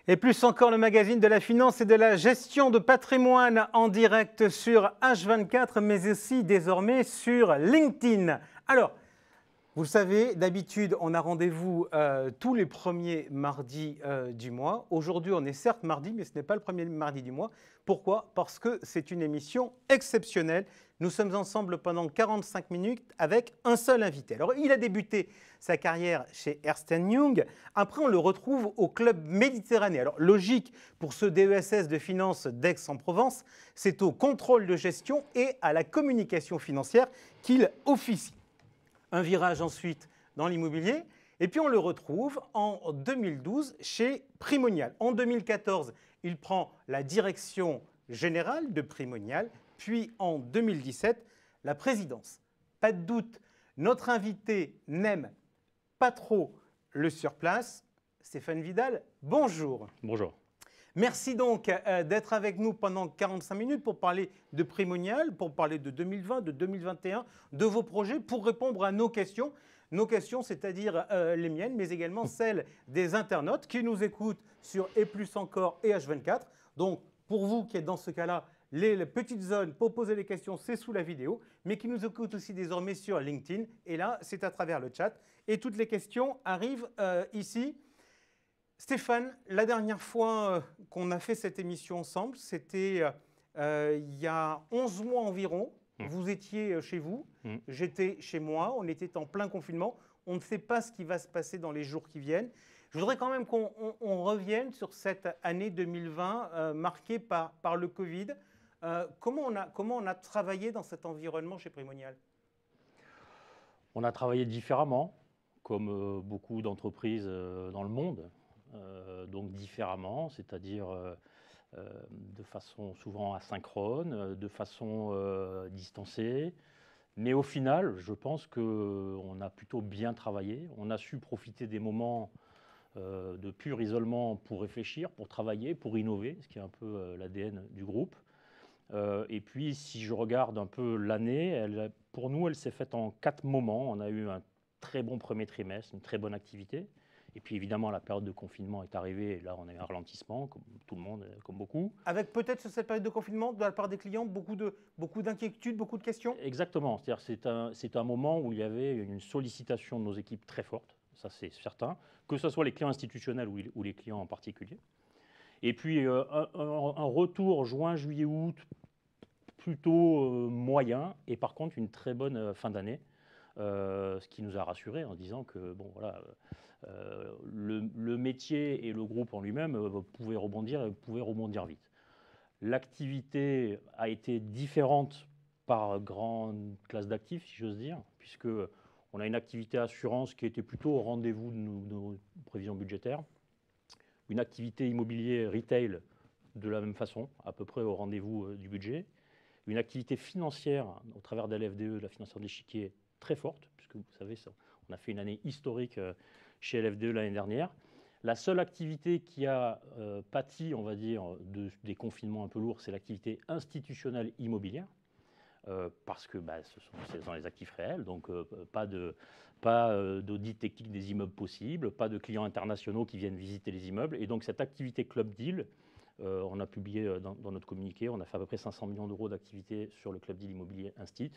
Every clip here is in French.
Et plus encore, le magazine de la finance et de la gestion de patrimoine en direct sur H24, mais aussi désormais sur LinkedIn. Alors, vous le savez, d'habitude, on a rendez-vous tous les premiers mardis du mois. Aujourd'hui, on est certes mardi, mais ce n'est pas le premier mardi du mois. Pourquoi? Parce que c'est une émission exceptionnelle. Nous sommes ensemble pendant 45 minutes avec un seul invité. Alors, il a débuté sa carrière chez Ernst & Young. Après, on le retrouve au Club Méditerranée. Alors, logique pour ce DESS de finance d'Aix-en-Provence, c'est au contrôle de gestion et à la communication financière qu'il officie. Un virage ensuite dans l'immobilier. Et puis, on le retrouve en 2012 chez Primonial. En 2014, il prend la direction générale de Primonial. Puis, en 2017, la présidence. Pas de doute, notre invité n'aime pas trop le surplace. Stéphane Vidal, bonjour. Bonjour. Merci donc d'être avec nous pendant 45 minutes pour parler de Primonial, pour parler de 2020, de 2021, de vos projets, pour répondre à nos questions. Nos questions, c'est-à-dire les miennes, mais également celles des internautes qui nous écoutent sur Et Plus Encore et H24. Donc, pour vous qui êtes dans ce cas-là, les petites zones pour poser les questions, c'est sous la vidéo, mais qui nous écoutent aussi désormais sur LinkedIn. Et là, c'est à travers le chat. Et toutes les questions arrivent ici. Stéphane, la dernière fois qu'on a fait cette émission ensemble, c'était il y a 11 mois environ. Vous étiez chez vous, j'étais chez moi, on était en plein confinement. On ne sait pas ce qui va se passer dans les jours qui viennent. Je voudrais quand même qu'on revienne sur cette année 2020 marquée par le Covid. Comment on a travaillé dans cet environnement chez Primonial? On a travaillé différemment, comme beaucoup d'entreprises dans le monde. Donc différemment, c'est-à-dire de façon souvent asynchrone, de façon distancée. Mais au final, je pense qu'on a plutôt bien travaillé. On a su profiter des moments de pur isolement pour réfléchir, pour travailler, pour innover, ce qui est un peu l'ADN du groupe. Et puis, si je regarde un peu l'année, pour nous, elle s'est faite en 4 moments. On a eu un très bon premier trimestre, une très bonne activité. Et puis évidemment, la période de confinement est arrivée, et là on a eu un ralentissement, comme tout le monde, comme beaucoup. Avec peut-être sur cette période de confinement, de la part des clients, beaucoup d'inquiétudes, beaucoup de questions? Exactement, c'est-à-dire c'est un moment où il y avait une sollicitation de nos équipes très forte, ça c'est certain, que ce soit les clients institutionnels ou les clients en particulier. Et puis un retour juin, juillet, août plutôt moyen, et par contre une très bonne fin d'année, ce qui nous a rassurés en disant que bon voilà. Le métier et le groupe en lui-même pouvaient rebondir vite. L'activité a été différente par grande classe d'actifs, si j'ose dire, puisqu'on a une activité assurance qui était plutôt au rendez-vous de nos prévisions budgétaires, une activité immobilier retail de la même façon, à peu près au rendez-vous du budget, une activité financière au travers de la LFDE, de la financière d'échiquier, très forte, puisque vous savez, on a fait une année historique chez LFDE l'année dernière. La seule activité qui a pâti, on va dire, des confinements un peu lourds, c'est l'activité institutionnelle immobilière, parce que c'est dans les actifs réels, donc pas d'audit technique des immeubles possible, pas de clients internationaux qui viennent visiter les immeubles. Et donc cette activité Club Deal, on a publié dans notre communiqué, on a fait à peu près 500 millions d'euros d'activité sur le Club Deal immobilier Instit,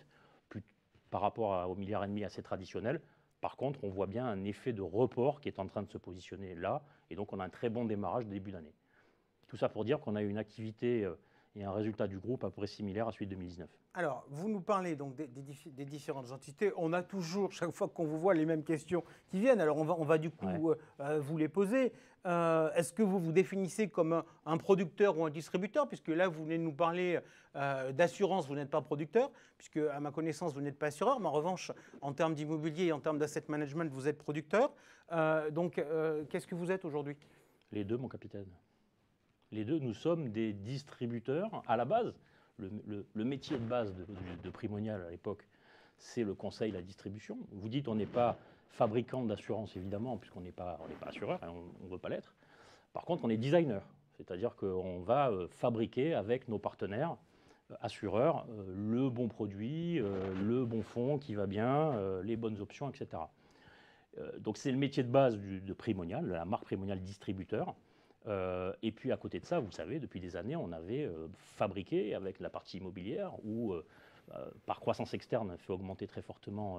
par rapport au milliard et demi assez traditionnel. Par contre, on voit bien un effet de report qui est en train de se positionner là, et donc on a un très bon démarrage début d'année. Tout ça pour dire qu'on a eu une activité et un résultat du groupe à peu près similaire à celui de 2019. Alors, vous nous parlez donc des différentes entités. On a toujours, chaque fois qu'on vous voit, les mêmes questions qui viennent. Alors, on va du coup vous les poser. Est-ce que vous vous définissez comme un producteur ou un distributeur? Puisque là, vous venez de nous parler d'assurance, vous n'êtes pas producteur, puisque à ma connaissance, vous n'êtes pas assureur. Mais en revanche, en termes d'immobilier et en termes d'asset management, vous êtes producteur. Donc, qu'est-ce que vous êtes aujourd'hui? Les deux, mon capitaine. Les deux, nous sommes des distributeurs à la base. Le métier de base de Primonial à l'époque, c'est le conseil, la distribution. Vous dites on n'est pas fabricant d'assurance évidemment, puisqu'on n'est pas assureur et on ne veut pas l'être. Par contre, on est designer, c'est-à-dire qu'on va fabriquer avec nos partenaires assureur, le bon produit, le bon fonds qui va bien, les bonnes options, etc. Donc c'est le métier de base de Primonial, la marque Primonial distributeur. Et puis à côté de ça, vous savez, depuis des années, on avait fabriqué avec la partie immobilière où, par croissance externe, on fait augmenter très fortement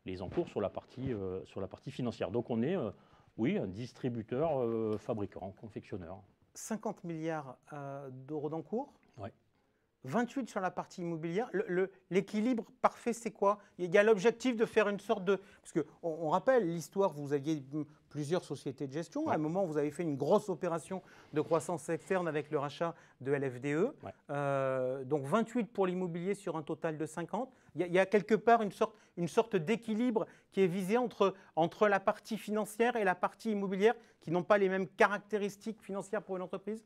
les encours sur la partie financière. Donc on est, oui, un distributeur, fabricant, confectionneur. 50 milliards d'euros d'encours. Ouais. 28 sur la partie immobilière. L'équilibre parfait, c'est quoi? Il y a l'objectif de faire une sorte de... Parce qu'on rappelle l'histoire, vous aviez plusieurs sociétés de gestion. Ouais. À un moment, vous avez fait une grosse opération de croissance externe avec le rachat de LFDE. Ouais. Donc 28 pour l'immobilier sur un total de 50. Il y a quelque part une sorte d'équilibre qui est visé entre la partie financière et la partie immobilière qui n'ont pas les mêmes caractéristiques financières pour une entreprise?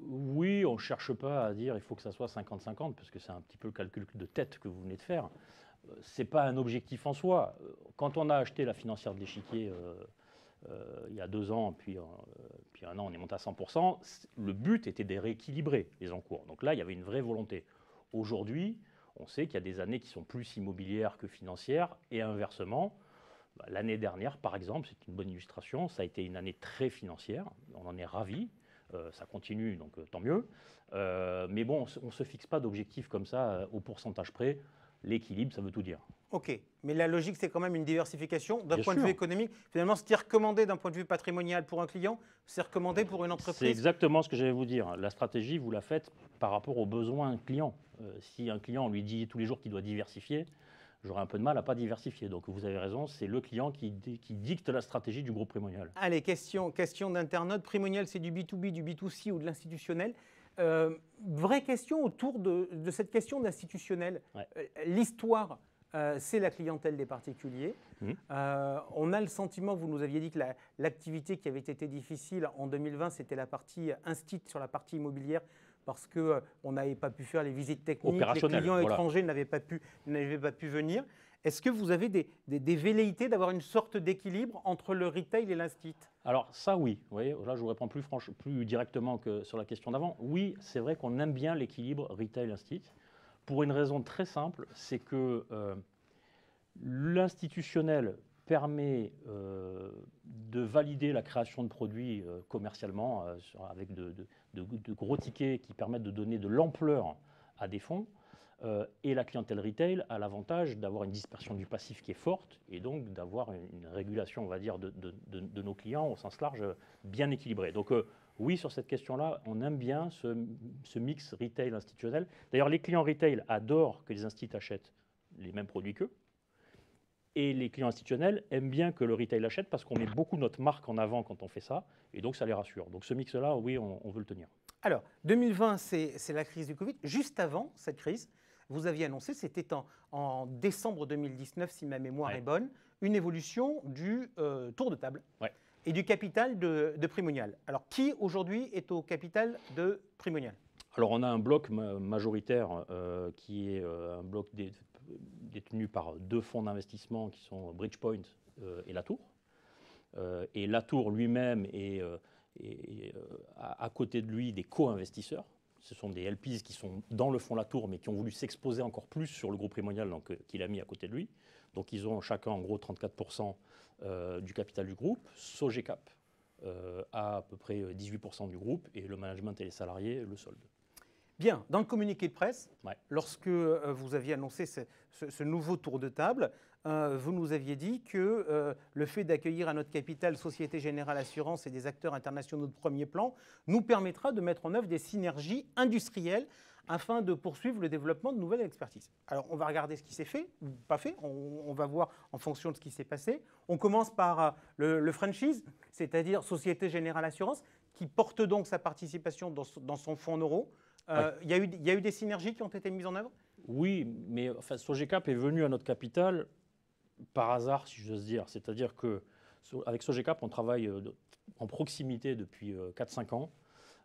Oui, on ne cherche pas à dire il faut que ça soit 50-50, parce que c'est un petit peu le calcul de tête que vous venez de faire. Ce n'est pas un objectif en soi. Quand on a acheté la financière de l'Échiquier il y a 2 ans, puis 1 an, on est monté à 100%, le but était de rééquilibrer les encours. Donc là, il y avait une vraie volonté. Aujourd'hui, on sait qu'il y a des années qui sont plus immobilières que financières, et inversement. L'année dernière, par exemple, c'est une bonne illustration, ça a été une année très financière, on en est ravis. Ça continue, donc tant mieux. Mais bon, on ne se fixe pas d'objectif comme ça au pourcentage près. L'équilibre, ça veut tout dire. Ok, mais la logique, c'est quand même une diversification. D'un Bien point de sûr. vue économique, finalement, ce qui est recommandé d'un point de vue patrimonial pour un client, c'est recommandé pour une C'est entreprise. exactement ce que j'allais vous dire. La stratégie, vous la faites par rapport aux besoins client. Si un client, on lui dit tous les jours qu'il doit diversifier, j'aurais un peu de mal à ne pas diversifier. Donc vous avez raison, c'est le client qui dicte la stratégie du groupe Primonial. Allez, question d'internaute. Primonial, c'est du B2B, du B2C ou de l'institutionnel? Vraie question autour de cette question d'institutionnel. Ouais. L'histoire, c'est la clientèle des particuliers. On a le sentiment, vous nous aviez dit que l'activité qui avait été difficile en 2020, c'était la partie instit sur la partie immobilière, parce qu'on n'avait pas pu faire les visites techniques, les clients étrangers n'avaient pas pu venir. Est-ce que vous avez des velléités d'avoir une sorte d'équilibre entre le retail et l'instit? Alors ça, oui. Vous voyez, là, je vous réponds plus directement que sur la question d'avant. Oui, c'est vrai qu'on aime bien l'équilibre retail-instit, pour une raison très simple, c'est que l'institutionnel permet de valider la création de produits commercialement avec de gros tickets qui permettent de donner de l'ampleur à des fonds. Et la clientèle retail a l'avantage d'avoir une dispersion du passif qui est forte et donc d'avoir une régulation, on va dire, de nos clients au sens large bien équilibrée. Donc oui, sur cette question-là, on aime bien ce mix retail institutionnel. D'ailleurs, les clients retail adorent que les instituts achètent les mêmes produits qu'eux. Et les clients institutionnels aiment bien que le retail achète parce qu'on met beaucoup notre marque en avant quand on fait ça, et donc ça les rassure. Donc ce mix-là, oui, on veut le tenir. Alors, 2020, c'est la crise du Covid. Juste avant cette crise, vous aviez annoncé, c'était en décembre 2019, si ma mémoire est bonne, une évolution du tour de table et du capital de Primonial. Alors, qui aujourd'hui est au capital de Primonial? Alors, on a un bloc majoritaire qui est un bloc détenu par 2 fonds d'investissement qui sont Bridgepoint et Latour. Et Latour lui-même est à côté de lui des co-investisseurs. Ce sont des LPs qui sont dans le fonds Latour, mais qui ont voulu s'exposer encore plus sur le groupe Primonial, donc qu'il a mis à côté de lui. Donc ils ont chacun en gros 34% du capital du groupe. Sogecap a à peu près 18% du groupe et le management et les salariés le solde. Bien, dans le communiqué de presse, lorsque vous aviez annoncé ce nouveau tour de table, vous nous aviez dit que le fait d'accueillir à notre capital Société Générale Assurance et des acteurs internationaux de premier plan nous permettra de mettre en œuvre des synergies industrielles afin de poursuivre le développement de nouvelles expertises. Alors, on va regarder ce qui s'est fait ou pas fait, on va voir en fonction de ce qui s'est passé. On commence par le franchise, c'est-à-dire Société Générale Assurance, qui porte donc sa participation dans son fonds en euros. Il y a eu des synergies qui ont été mises en œuvre? Oui, mais enfin, Sogecap est venu à notre capital par hasard, si j'ose dire. C'est-à-dire qu'avec Sogecap, on travaille en proximité depuis 4-5 ans.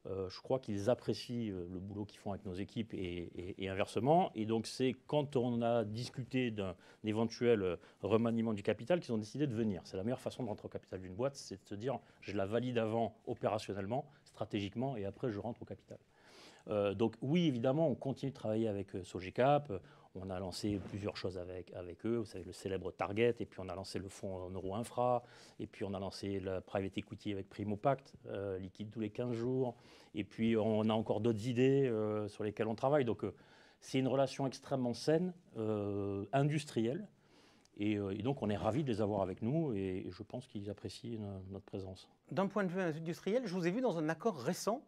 Je crois qu'ils apprécient le boulot qu'ils font avec nos équipes et inversement. Et donc, c'est quand on a discuté d'un éventuel remaniement du capital qu'ils ont décidé de venir. C'est la meilleure façon de rentrer au capital d'une boîte, c'est de se dire je la valide avant opérationnellement, stratégiquement, et après je rentre au capital. Donc oui, évidemment, on continue de travailler avec Sogecap. On a lancé plusieurs choses avec eux, vous savez, le célèbre Target, et puis on a lancé le fonds en euro infra, et puis on a lancé la private equity avec Primopact, liquide tous les 15 jours, et puis on a encore d'autres idées sur lesquelles on travaille. Donc c'est une relation extrêmement saine, industrielle, et donc on est ravis de les avoir avec nous, et je pense qu'ils apprécient notre présence. D'un point de vue industriel, je vous ai vu dans un accord récent,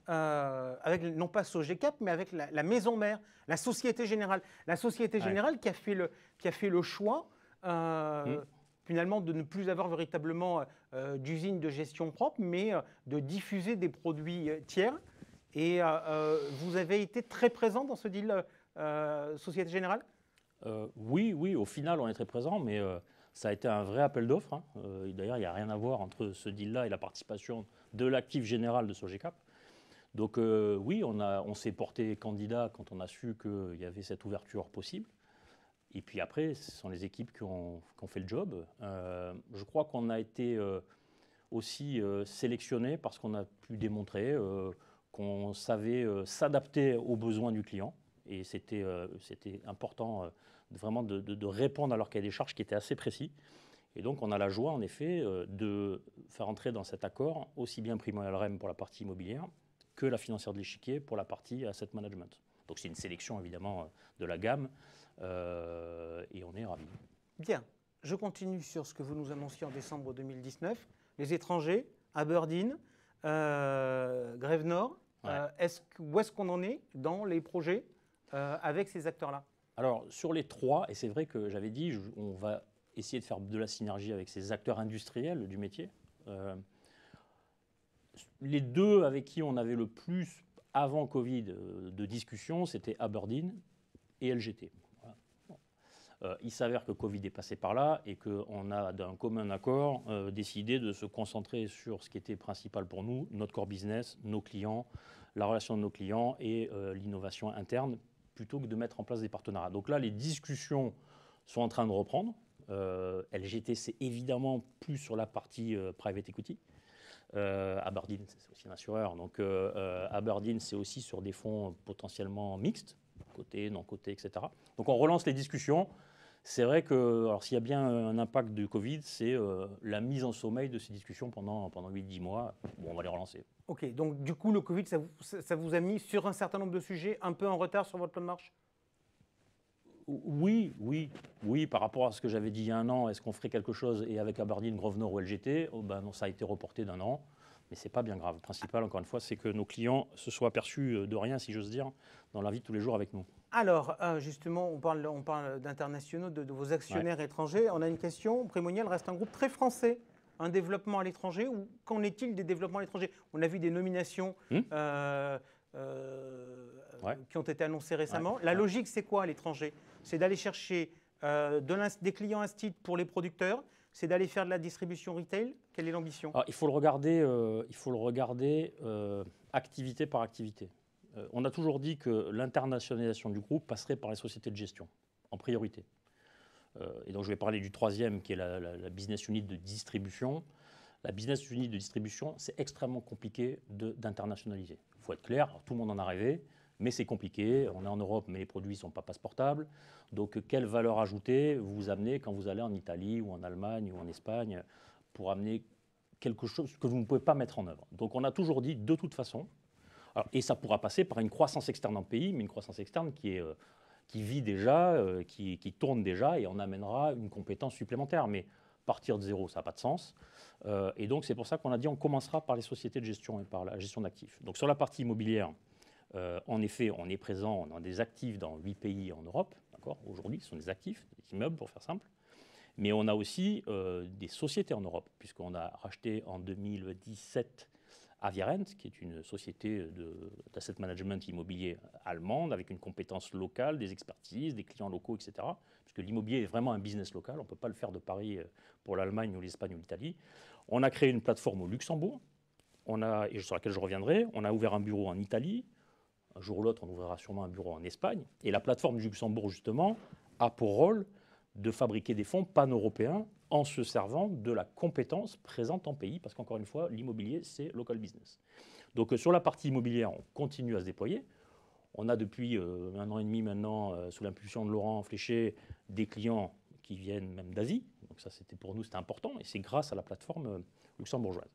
avec non pas Sogecap, mais avec la maison mère, la Société Générale. La Société Générale qui a fait le choix, finalement, de ne plus avoir véritablement d'usine de gestion propre, mais de diffuser des produits tiers. Et vous avez été très présent dans ce deal Société Générale ? Oui, au final, on est très présent, mais ça a été un vrai appel d'offres. Hein. D'ailleurs, il n'y a rien à voir entre ce deal-là et la participation de l'actif général de Sogecap. Donc oui, on s'est porté candidat quand on a su qu'il y avait cette ouverture possible. Et puis après, ce sont les équipes qui ont fait le job. Je crois qu'on a été aussi sélectionné parce qu'on a pu démontrer qu'on savait s'adapter aux besoins du client. Et c'était important vraiment de répondre à leur cahier des charges qui était assez précis. Et donc on a la joie en effet de faire entrer dans cet accord aussi bien Primo LRM pour la partie immobilière que la financière de l'échiquier pour la partie asset management. Donc c'est une sélection évidemment de la gamme et on est ravis. Bien, je continue sur ce que vous nous annonciez en décembre 2019. Les étrangers, Aberdeen, Grève Nord, où est-ce qu'on en est dans les projets avec ces acteurs-là? Alors sur les trois, et c'est vrai que j'avais dit, on va essayer de faire de la synergie avec ces acteurs industriels du métier. Les deux avec qui on avait le plus, avant Covid, de discussions, c'était Aberdeen et LGT. Voilà. Il s'avère que Covid est passé par là et qu'on a d'un commun accord décidé de se concentrer sur ce qui était principal pour nous, notre core business, nos clients, la relation de nos clients et l'innovation interne, plutôt que de mettre en place des partenariats. Donc là, les discussions sont en train de reprendre. LGT, c'est évidemment plus sur la partie private equity. Aberdeen, c'est aussi un assureur. Donc Aberdeen, c'est aussi sur des fonds potentiellement mixtes, côté, non côté, etc. Donc on relance les discussions. C'est vrai que, alors s'il y a bien un impact du Covid, c'est la mise en sommeil de ces discussions pendant 8-10 mois. Bon, on va les relancer. Ok, donc du coup, le Covid, ça vous a mis sur un certain nombre de sujets un peu en retard sur votre plan de marche? Oui, par rapport à ce que j'avais dit il y a un an, est-ce qu'on ferait quelque chose? Et avec Aberdeen, Grosvenor ou LGT, non, ça a été reporté d'un an, mais ce n'est pas bien grave. Le principal, encore une fois, c'est que nos clients se soient aperçus de rien, si j'ose dire, dans la vie de tous les jours avec nous. Alors, justement, on parle d'internationaux, de vos actionnaires étrangers. On a une question. Primonial reste un groupe très français. Un développement à l'étranger, ou qu'en est-il des développements à l'étranger? On a vu des nominations qui ont été annoncées récemment. La logique, c'est quoi à l'étranger? C'est d'aller chercher des clients instit pour les producteurs, c'est d'aller faire de la distribution retail. Quelle est l'ambition? Il faut le regarder activité par activité. On a toujours dit que l'internationalisation du groupe passerait par les sociétés de gestion, en priorité. Et donc je vais parler du troisième, qui est la business unit de distribution. La business unit de distribution, c'est extrêmement compliqué d'internationaliser. Il faut être clair, alors, tout le monde en a rêvé, mais c'est compliqué. On est en Europe, mais les produits ne sont pas passeportables. Donc quelle valeur ajoutée vous amenez quand vous allez en Italie ou en Allemagne ou en Espagne pour amener quelque chose que vous ne pouvez pas mettre en œuvre? Donc on a toujours dit, de toute façon, alors, et ça pourra passer par une croissance externe en pays, mais une croissance externe qui vit déjà, qui tourne déjà, et on amènera une compétence supplémentaire. Mais partir de zéro, ça n'a pas de sens. Et donc, c'est pour ça qu'on a dit on commencera par les sociétés de gestion et par la gestion d'actifs. Donc, sur la partie immobilière, en effet, on est présent, on a des actifs dans 8 pays en Europe. Aujourd'hui, ce sont des actifs, des immeubles, pour faire simple. Mais on a aussi des sociétés en Europe, puisqu'on a racheté en 2017 Aviarent, qui est une société d'asset management immobilier allemande avec une compétence locale, des expertises, des clients locaux, etc. Puisque l'immobilier est vraiment un business local, on ne peut pas le faire de Paris pour l'Allemagne ou l'Espagne ou l'Italie. On a créé une plateforme au Luxembourg, et sur laquelle je reviendrai. On a ouvert un bureau en Italie. Un jour ou l'autre, on ouvrira sûrement un bureau en Espagne. Et la plateforme du Luxembourg, justement, a pour rôle de fabriquer des fonds pan-européens en se servant de la compétence présente en pays, parce qu'encore une fois, l'immobilier, c'est local business. Donc sur la partie immobilière, on continue à se déployer. On a depuis 1 an et demi maintenant, sous l'impulsion de Laurent Fléché, des clients qui viennent même d'Asie. Donc ça, pour nous, c'était important et c'est grâce à la plateforme luxembourgeoise.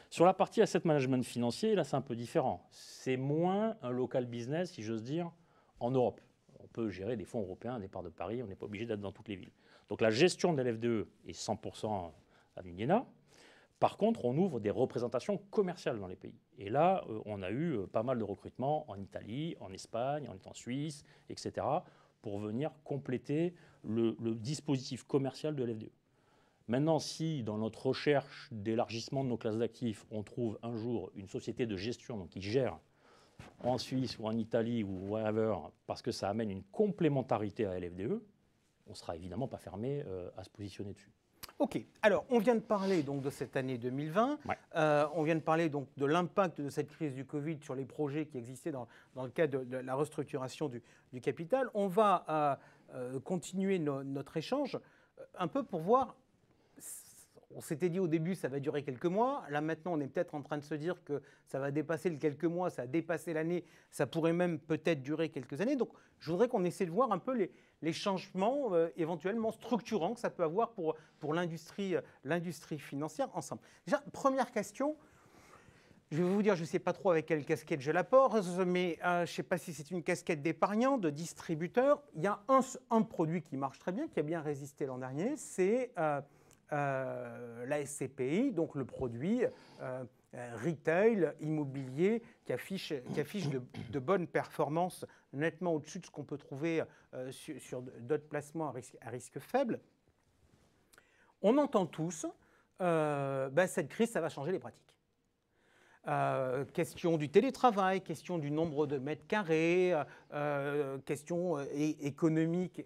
Sur la partie asset management financier, là, c'est un peu différent. C'est moins un local business, si j'ose dire, en Europe. On peut gérer des fonds européens, un départ de Paris, on n'est pas obligé d'être dans toutes les villes. Donc la gestion de l'FDE est 100% à l'Uniena. Par contre, on ouvre des représentations commerciales dans les pays. Et là, on a eu pas mal de recrutements en Italie, en Espagne, en Suisse, etc., pour venir compléter le dispositif commercial de l'FDE. Maintenant, si dans notre recherche d'élargissement de nos classes d'actifs, on trouve un jour une société de gestion donc qui gère en Suisse ou en Italie ou wherever, parce que ça amène une complémentarité à l'FDE, on ne sera évidemment pas fermé à se positionner dessus. Ok, alors on vient de parler donc de cette année 2020, Ouais. On vient de parler donc de l'impact de cette crise du Covid sur les projets qui existaient dans le cadre de la restructuration du capital. On va continuer notre échange un peu pour voir. On s'était dit au début ça va durer quelques mois. Là maintenant on est peut-être en train de se dire que ça va dépasser les quelques mois, ça a dépassé l'année, ça pourrait même peut-être durer quelques années. Donc je voudrais qu'on essaie de voir un peu les changements éventuellement structurants que ça peut avoir pour l'industrie financière ensemble. Déjà, première question. Je vais vous dire, je ne sais pas trop avec quelle casquette je la porte, mais je ne sais pas si c'est une casquette d'épargnant, de distributeur. Il y a un produit qui marche très bien, qui a bien résisté l'an dernier, c'est la SCPI, donc le produit retail, immobilier, qui affiche de bonnes performances nettement au-dessus de ce qu'on peut trouver sur d'autres placements à risque faible. On entend tous, cette crise, ça va changer les pratiques. Question du télétravail, question du nombre de mètres carrés, question économique.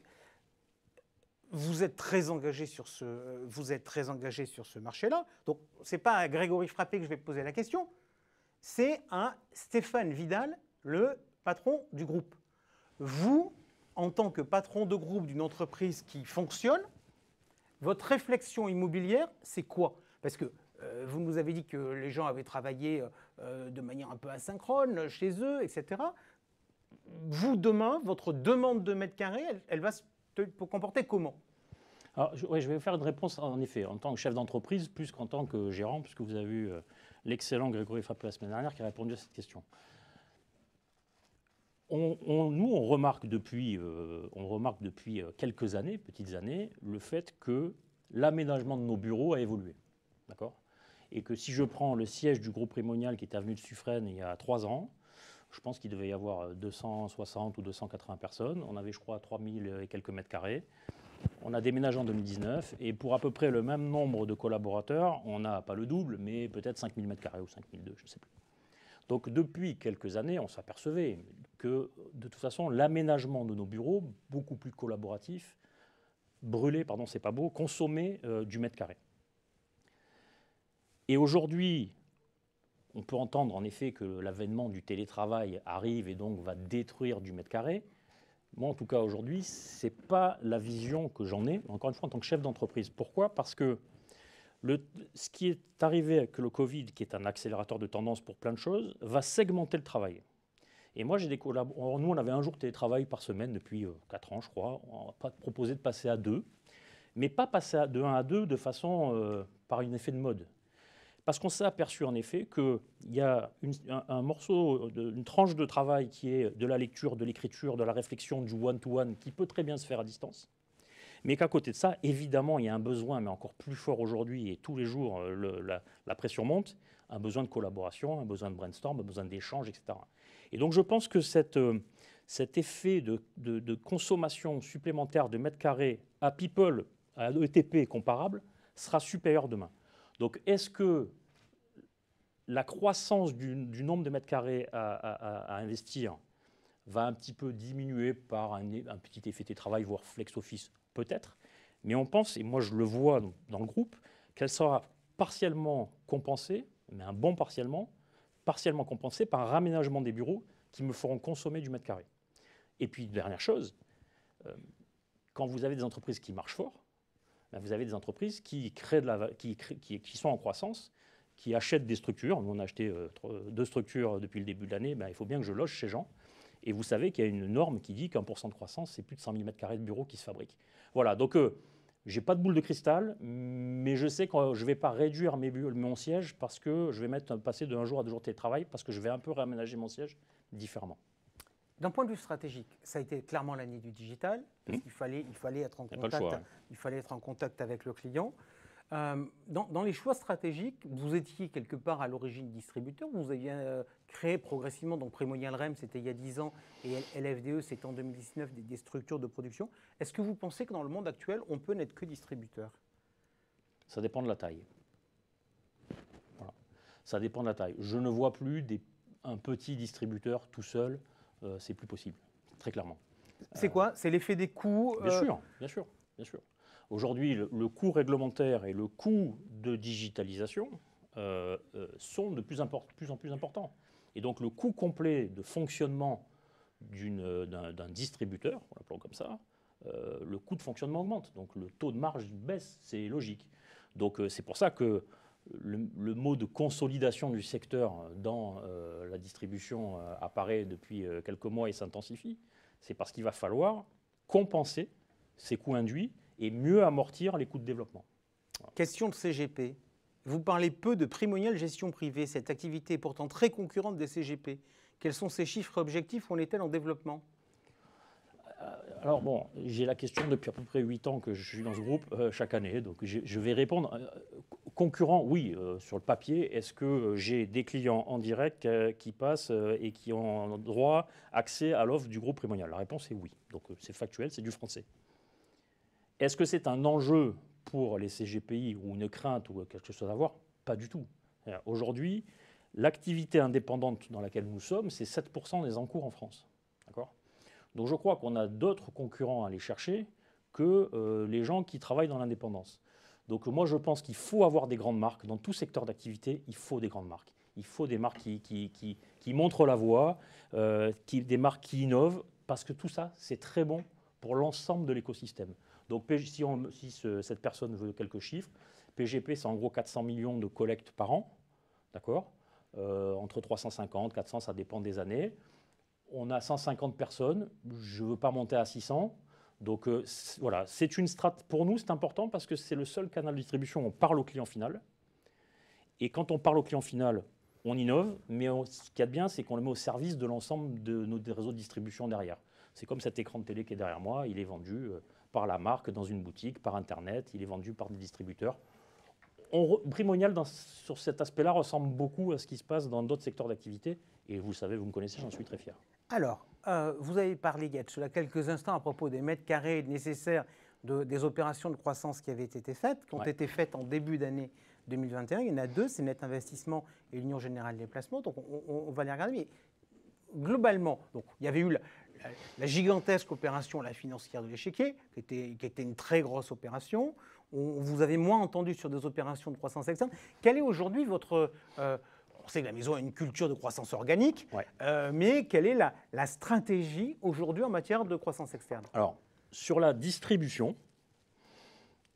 Vous êtes très engagé sur ce marché-là. Donc, ce n'est pas à Grégory Frappé que je vais poser la question, c'est à Stéphane Vidal, le patron du groupe. Vous, en tant que patron de groupe d'une entreprise qui fonctionne, votre réflexion immobilière, c'est quoi? Parce que vous nous avez dit que les gens avaient travaillé de manière un peu asynchrone chez eux, etc. Vous, demain, votre demande de mètres carrés, elle va se comporter comment? Alors, je vais vous faire une réponse en effet, en tant que chef d'entreprise, plus qu'en tant que gérant, puisque vous avez eu l'excellent Grégory Frappé la semaine dernière qui a répondu à cette question. Nous, on remarque depuis quelques années, petites années, le fait que l'aménagement de nos bureaux a évolué. D'accord ? Et que si je prends le siège du groupe Primonial qui était avenue de Suffren il y a 3 ans, je pense qu'il devait y avoir 260 ou 280 personnes. On avait, je crois, 3000 et quelques mètres carrés. On a déménagé en 2019 et pour à peu près le même nombre de collaborateurs, on n'a pas le double, mais peut-être 5000 mètres carrés ou 5002, je ne sais plus. Donc depuis quelques années, on s'apercevait que de toute façon, l'aménagement de nos bureaux, beaucoup plus collaboratif, brûlait, pardon, c'est pas beau, consommait du mètre carré. Et aujourd'hui, on peut entendre en effet que l'avènement du télétravail arrive et donc va détruire du mètre carré. Moi, en tout cas, aujourd'hui, ce n'est pas la vision que j'en ai, encore une fois, en tant que chef d'entreprise. Pourquoi ? Parce que ce qui est arrivé avec le Covid, qui est un accélérateur de tendance pour plein de choses, va segmenter le travail. Et moi, nous, on avait un jour de télétravail par semaine depuis 4 ans, je crois. On n'a pas proposé de passer à 2, mais pas passer de 1 à 2 de façon par un effet de mode. Parce qu'on s'est aperçu en effet qu'il y a un morceau, une tranche de travail qui est de la lecture, de l'écriture, de la réflexion, du one-to-one, qui peut très bien se faire à distance. Mais qu'à côté de ça, évidemment, il y a un besoin, mais encore plus fort aujourd'hui, et tous les jours, la pression monte, un besoin de collaboration, un besoin de brainstorm, un besoin d'échange, etc. Et donc je pense que cet effet de consommation supplémentaire de mètres carrés à People, à ETP comparable, sera supérieur demain. Donc, est-ce que la croissance du nombre de mètres carrés à investir va un petit peu diminuer par un petit effet télétravail, voire flex office? Peut-être. Mais on pense, et moi je le vois dans le groupe, qu'elle sera partiellement compensée, mais un bon partiellement compensée par un raménagement des bureaux qui me feront consommer du mètre carré. Et puis, dernière chose, quand vous avez des entreprises qui marchent fort, vous avez des entreprises qui sont en croissance, qui achètent des structures. Nous, on a acheté 2 structures depuis le début de l'année. Ben, il faut bien que je loge ces gens. Et vous savez qu'il y a une norme qui dit qu'1% de croissance, c'est plus de 100 000 m² de bureaux qui se fabriquent. Voilà, donc je n'ai pas de boule de cristal, mais je sais que je ne vais pas réduire mon siège parce que je vais passer de 1 jour à 2 jours de télétravail parce que je vais un peu réaménager mon siège différemment. D'un point de vue stratégique, ça a été clairement l'année du digital. Parce qu'il fallait être en contact, choix, il fallait être en contact avec le client. Dans les choix stratégiques, vous étiez quelque part à l'origine distributeur. Vous aviez créé progressivement, donc Primonial REM, c'était il y a 10 ans, et LFDE, c'était en 2019, des structures de production. Est-ce que vous pensez que dans le monde actuel, on peut n'être que distributeur? Ça dépend de la taille. Voilà. Ça dépend de la taille. Je ne vois plus un petit distributeur tout seul. C'est plus possible, très clairement. C'est quoi? C'est l'effet des coûts? Bien sûr, bien sûr, bien sûr. Aujourd'hui, le coût réglementaire et le coût de digitalisation sont de plus en plus importants. Et donc le coût complet de fonctionnement d'un distributeur, on l'appelle comme ça, le coût de fonctionnement augmente. Donc le taux de marge baisse, c'est logique. Donc c'est pour ça que le mot de consolidation du secteur dans la distribution apparaît depuis quelques mois et s'intensifie. C'est parce qu'il va falloir compenser ces coûts induits et mieux amortir les coûts de développement. Voilà. Question de CGP. Vous parlez peu de Primonial gestion privée. Cette activité est pourtant très concurrente des CGP. Quels sont ces chiffres objectifs? Où en est-elle en développement? Alors bon, j'ai la question depuis à peu près 8 ans que je suis dans ce groupe chaque année, donc je vais répondre. Concurrent, oui, sur le papier. Est-ce que j'ai des clients en direct qui passent et qui ont droit, accès à l'offre du groupe Primonial? La réponse est oui. Donc c'est factuel, c'est du français. Est-ce que c'est un enjeu pour les CGPI ou une crainte ou quelque chose à voir? Pas du tout. Aujourd'hui, l'activité indépendante dans laquelle nous sommes, c'est 7% des encours en France. D'accord ? Donc je crois qu'on a d'autres concurrents à aller chercher que les gens qui travaillent dans l'indépendance. Donc moi je pense qu'il faut avoir des grandes marques. Dans tout secteur d'activité, il faut des grandes marques. Il faut des marques qui montrent la voie, des marques qui innovent, parce que tout ça, c'est très bon pour l'ensemble de l'écosystème. Donc si cette personne veut quelques chiffres, PGP c'est en gros 400 millions de collectes par an, d'accord, entre 350, 400, ça dépend des années. On a 150 personnes, je ne veux pas monter à 600. Donc voilà, c'est une strate. Pour nous, c'est important parce que c'est le seul canal de distribution où on parle au client final. Et quand on parle au client final, on innove, mais ce qu'il y a de bien, c'est qu'on le met au service de l'ensemble de nos réseaux de distribution derrière. C'est comme cet écran de télé qui est derrière moi, il est vendu par la marque dans une boutique, par Internet, il est vendu par des distributeurs. Primonial, sur cet aspect-là, ressemble beaucoup à ce qui se passe dans d'autres secteurs d'activité. Et vous le savez, vous me connaissez, j'en suis très fier. Alors, vous avez parlé il y a quelques instants à propos des mètres carrés nécessaires des opérations de croissance qui avaient été faites, qui ont été faites en début d'année 2021. Il y en a 2, c'est Net Investissement et l'Union Générale des Placements. Donc, on va les regarder. Mais globalement, donc, il y avait eu la gigantesque opération, la financière de l'échiquier, qui était une très grosse opération. Vous avez moins entendu sur des opérations de croissance externe. Quelle est aujourd'hui votre... on sait que la maison a une culture de croissance organique, mais quelle est la stratégie aujourd'hui en matière de croissance externe? Alors, sur la distribution,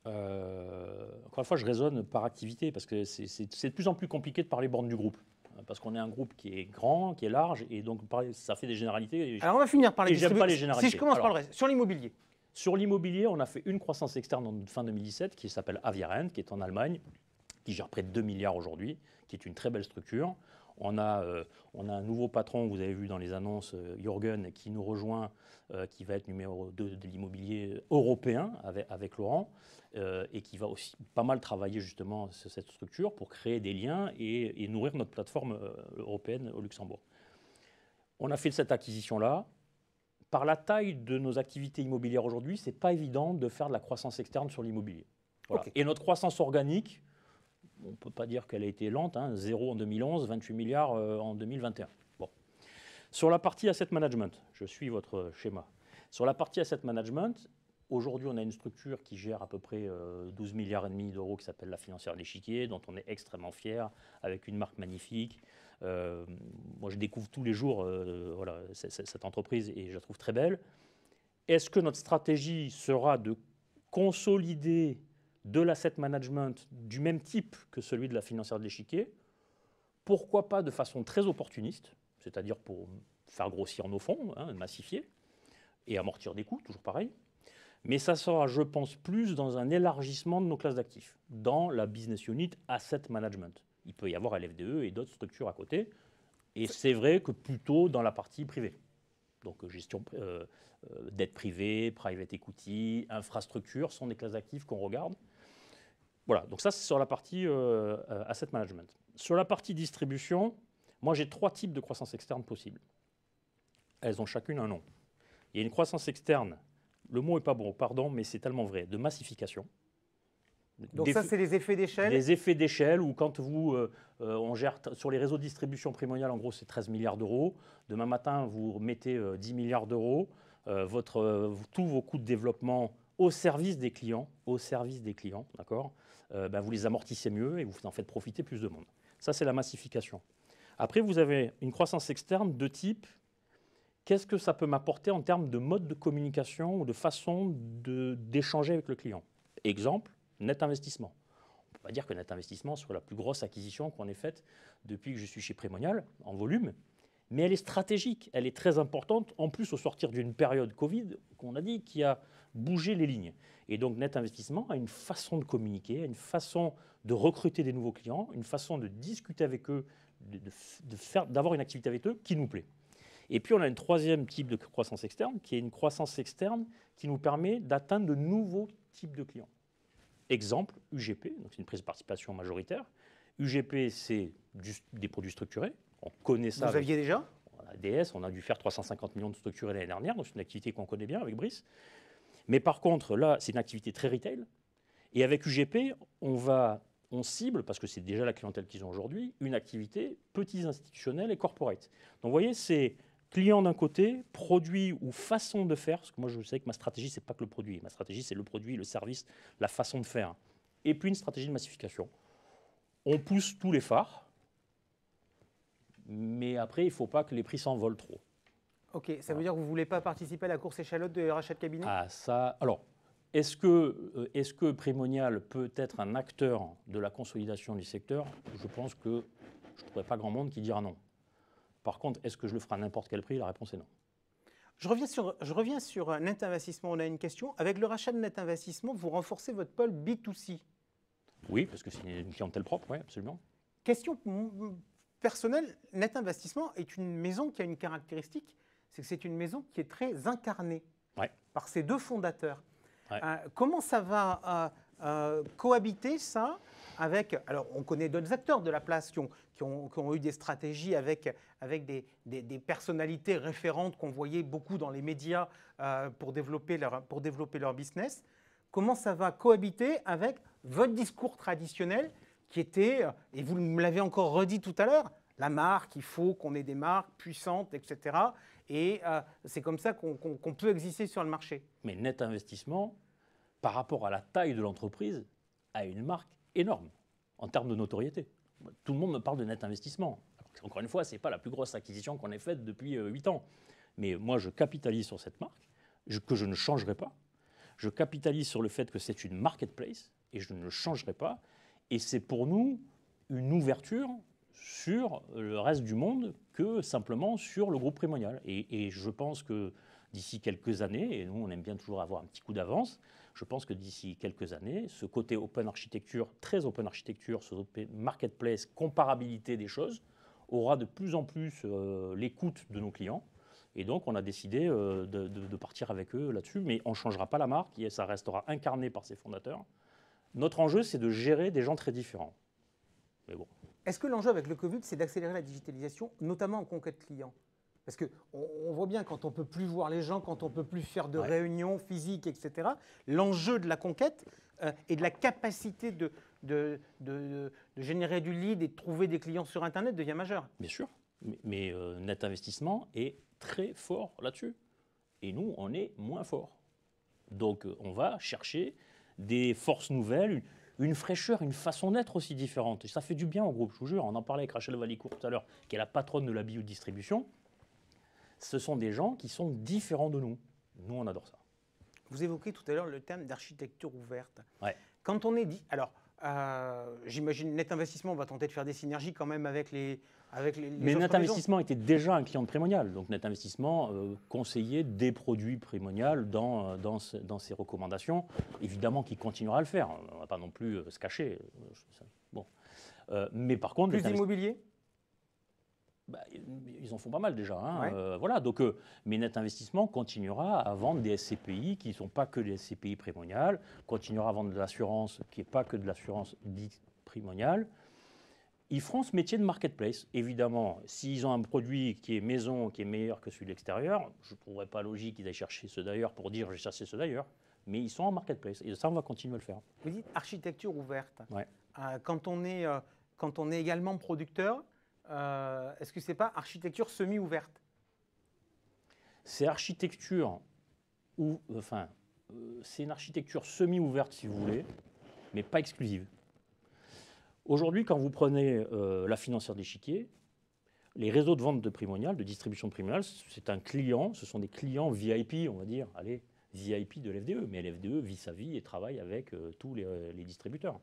encore une fois, je raisonne par activité, parce que c'est de plus en plus compliqué de parler borne du groupe. Parce qu'on est un groupe qui est grand, qui est large, et donc ça fait des généralités. Alors on va finir par les distributions. J'aime pas les généralités. Si je commence par le reste, sur l'immobilier. Sur l'immobilier, on a fait une croissance externe en fin 2017 qui s'appelle Aviarend, qui est en Allemagne, qui gère près de 2 milliards aujourd'hui, qui est une très belle structure. On a un nouveau patron, vous avez vu dans les annonces, Jürgen, qui nous rejoint, qui va être numéro 2 de l'immobilier européen avec Laurent, et qui va aussi pas mal travailler justement sur cette structure pour créer des liens et nourrir notre plateforme européenne au Luxembourg. On a fait cette acquisition-là. Par la taille de nos activités immobilières aujourd'hui, ce n'est pas évident de faire de la croissance externe sur l'immobilier. Voilà. Et notre croissance organique, on ne peut pas dire qu'elle a été lente, 0 en 2011, 28 milliards en 2021. Bon. Sur la partie asset management, je suis votre schéma. Sur la partie asset management, aujourd'hui, on a une structure qui gère à peu près 12 milliards et demi d'euros qui s'appelle la Financière de l'Échiquier, dont on est extrêmement fier, avec une marque magnifique. Moi, je découvre tous les jours cette entreprise et je la trouve très belle. Est-ce que notre stratégie sera de consolider de l'asset management du même type que celui de la financière de l'échiquier, pourquoi pas de façon très opportuniste, c'est-à-dire pour faire grossir nos fonds, massifier, et amortir des coûts, toujours pareil. Mais ça sera, je pense, plus dans un élargissement de nos classes d'actifs, dans la business unit asset management. Il peut y avoir LFDE et d'autres structures à côté, et c'est vrai que plutôt dans la partie privée. Donc gestion dette privée, private equity, infrastructure sont des classes d'actifs qu'on regarde. Voilà, donc ça c'est sur la partie asset management. Sur la partie distribution, moi j'ai 3 types de croissance externe possibles. Elles ont chacune un nom. Il y a une croissance externe, le mot n'est pas bon, pardon, mais c'est tellement vrai, de massification. Donc ça, c'est les effets d'échelle. Les effets d'échelle, où quand on gère sur les réseaux de distribution primoniale, en gros, c'est 13 milliards d'euros. Demain matin, vous mettez 10 milliards d'euros, tous vos coûts de développement au service des clients, d'accord, vous les amortissez mieux et vous en faites profiter plus de monde. Ça, c'est la massification. Après, vous avez une croissance externe de type, qu'est-ce que ça peut m'apporter en termes de mode de communication ou de façon d'échanger avec le client? Exemple, net investissement. On ne peut pas dire que net investissement soit la plus grosse acquisition qu'on ait faite depuis que je suis chez Primonial, en volume, mais elle est stratégique, elle est très importante, en plus au sortir d'une période Covid, qu'on a dit, qui a bougé les lignes. Et donc net investissement a une façon de communiquer, une façon de recruter des nouveaux clients, une façon de discuter avec eux, d'avoir une activité avec eux qui nous plaît. Et puis on a un troisième type de croissance externe, qui est une croissance externe qui nous permet d'atteindre de nouveaux types de clients. Exemple, UGP, donc c'est une prise de participation majoritaire. UGP, c'est des produits structurés. On connaît ça. Vous aviez déjà ? On a DS, on a dû faire 350 millions de structurés l'année dernière, donc c'est une activité qu'on connaît bien avec Brice. Mais par contre, là, c'est une activité très retail. Et avec UGP, on cible, parce que c'est déjà la clientèle qu'ils ont aujourd'hui, une activité petits institutionnels et corporate. Donc vous voyez, c'est client d'un côté, produit ou façon de faire, parce que moi je sais que ma stratégie, ce n'est pas que le produit. Ma stratégie, c'est le produit, le service, la façon de faire. Et puis une stratégie de massification. On pousse tous les phares, mais après, il ne faut pas que les prix s'envolent trop. Ok, ça veut dire que vous ne voulez pas participer à la course échalote de rachat de cabinet ? Ah, ça. Alors, est-ce que Primonial peut être un acteur de la consolidation du secteur? Je pense que je ne trouverai pas grand monde qui dira non. Par contre, est-ce que je le ferai à n'importe quel prix? La réponse est non. Je reviens sur Net Investissement. On a une question. Avec le rachat de Net Investissement, vous renforcez votre pôle B2C. Oui, parce que c'est une clientèle propre, oui, absolument. Question personnelle, Net Investissement est une maison qui a une caractéristique, c'est que c'est une maison qui est très incarnée par ses 2 fondateurs. Ouais. Comment ça va cohabiter ça avec... Alors, on connaît d'autres acteurs de la place qui ont eu des stratégies avec des personnalités référentes qu'on voyait beaucoup dans les médias pour développer leur business. Comment ça va cohabiter avec votre discours traditionnel qui était, et vous me l'avez encore redit tout à l'heure, la marque, il faut qu'on ait des marques puissantes, etc. Et c'est comme ça qu'on peut exister sur le marché. Mais Net Investissement, par rapport à la taille de l'entreprise, a une marque énorme en termes de notoriété. Tout le monde me parle de Net Investissement. Encore une fois, ce n'est pas la plus grosse acquisition qu'on ait faite depuis 8 ans. Mais moi, je capitalise sur cette marque, que je ne changerai pas. Je capitalise sur le fait que c'est une marketplace et je ne le changerai pas. Et c'est pour nous une ouverture sur le reste du monde que simplement sur le groupe Primonial. Et je pense que d'ici quelques années, et nous on aime bien toujours avoir un petit coup d'avance, je pense que d'ici quelques années, ce côté open architecture, très open architecture, ce open marketplace, comparabilité des choses, aura de plus en plus l'écoute de nos clients. Et donc on a décidé de partir avec eux là-dessus, mais on ne changera pas la marque, et ça restera incarné par ses fondateurs. Notre enjeu, c'est de gérer des gens très différents. Mais bon. Est-ce que l'enjeu avec le Covid, c'est d'accélérer la digitalisation, notamment en conquête client? Parce qu'on voit bien, quand on ne peut plus voir les gens, quand on ne peut plus faire de réunions physiques, etc., l'enjeu de la conquête et de la capacité de générer du lead et de trouver des clients sur Internet devient majeur. Bien sûr, mais Net Investissement est très fort là-dessus. Et nous, on est moins fort. Donc, on va chercher des forces nouvelles, une fraîcheur, une façon d'être aussi différente. Et ça fait du bien au groupe, je vous jure. On en parlait avec Rachel Valicourt tout à l'heure, qui est la patronne de la biodistribution. Ce sont des gens qui sont différents de nous. Nous, on adore ça. Vous évoquez tout à l'heure le terme d'architecture ouverte. Ouais. Quand on est dit, alors j'imagine Net Investissement va tenter de faire des synergies quand même avec les Mais autres Net maisons. Investissement était déjà un client de Primonial. Donc Net Investissement conseillait des produits Primonial dans ses recommandations. Évidemment qu'il continuera à le faire. On ne va pas non plus se cacher. Bon. Mais par contre, Plus d'immobilier. Bah, ils en font pas mal déjà. Hein. Ouais. Voilà, donc, mais Net Investissement continuera à vendre des SCPI qui ne sont pas que des SCPI Primonial, continuera à vendre de l'assurance qui n'est pas que de l'assurance dite Primonial. Ils feront ce métier de marketplace. Évidemment, s'ils ont un produit qui est maison, qui est meilleur que celui de l'extérieur, je ne trouverais pas logique qu'ils aillent chercher ceux d'ailleurs pour dire j'ai chassé ceux d'ailleurs. Mais ils sont en marketplace et ça, on va continuer à le faire. Vous dites architecture ouverte. Ouais. Quand on est également producteur, est-ce que c'est pas architecture semi-ouverte? C'est architecture c'est une architecture semi-ouverte si vous voulez, mais pas exclusive. Aujourd'hui, quand vous prenez la financière d'échiquier, les réseaux de vente de Primonial, de distribution de Primonial, c'est un client, ce sont des clients VIP, on va dire, allez, VIP de l'FDE, mais l'FDE vit sa vie et travaille avec tous les distributeurs.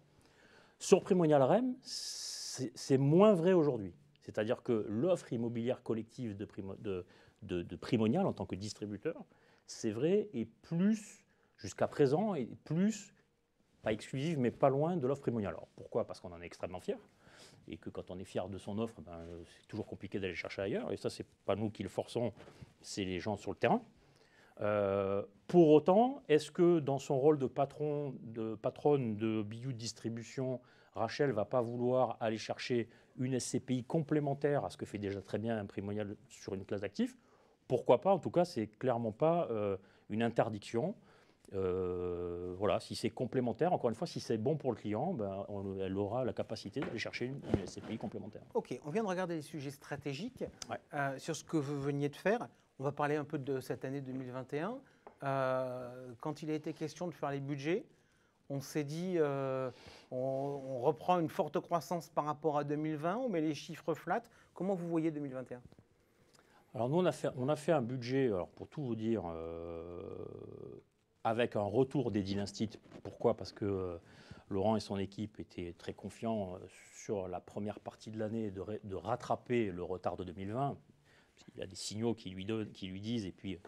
Sur Primonial REM, c'est moins vrai aujourd'hui. C'est-à-dire que l'offre immobilière collective de Primonial en tant que distributeur, c'est vrai, est plus, jusqu'à présent, est plus, pas exclusive, mais pas loin de l'offre Primonial. Alors pourquoi? Parce qu'on en est extrêmement fier. Et que quand on est fier de son offre, c'est toujours compliqué d'aller chercher ailleurs. Et ça, ce n'est pas nous qui le forçons, c'est les gens sur le terrain. Pour autant, est-ce que dans son rôle de patronne de BU de distribution, Rachel ne va pas vouloir aller chercher une SCPI complémentaire à ce que fait déjà très bien un Primonial sur une classe d'actifs? Pourquoi pas? En tout cas, ce n'est clairement pas une interdiction. Voilà, si c'est complémentaire, encore une fois, si c'est bon pour le client, elle aura la capacité d'aller chercher une SCPI complémentaire. Ok, on vient de regarder les sujets stratégiques. Ouais. Sur ce que vous veniez de faire. On va parler un peu de cette année 2021. Quand il a été question de faire les budgets, on s'est dit, on reprend une forte croissance par rapport à 2020, on met les chiffres flat. Comment vous voyez 2021? Alors nous, on a fait un budget, alors pour tout vous dire, avec un retour des dynasties. Pourquoi? Parce que Laurent et son équipe étaient très confiants sur la première partie de l'année de rattraper le retard de 2020. Il y a des signaux qui lui disent, et puis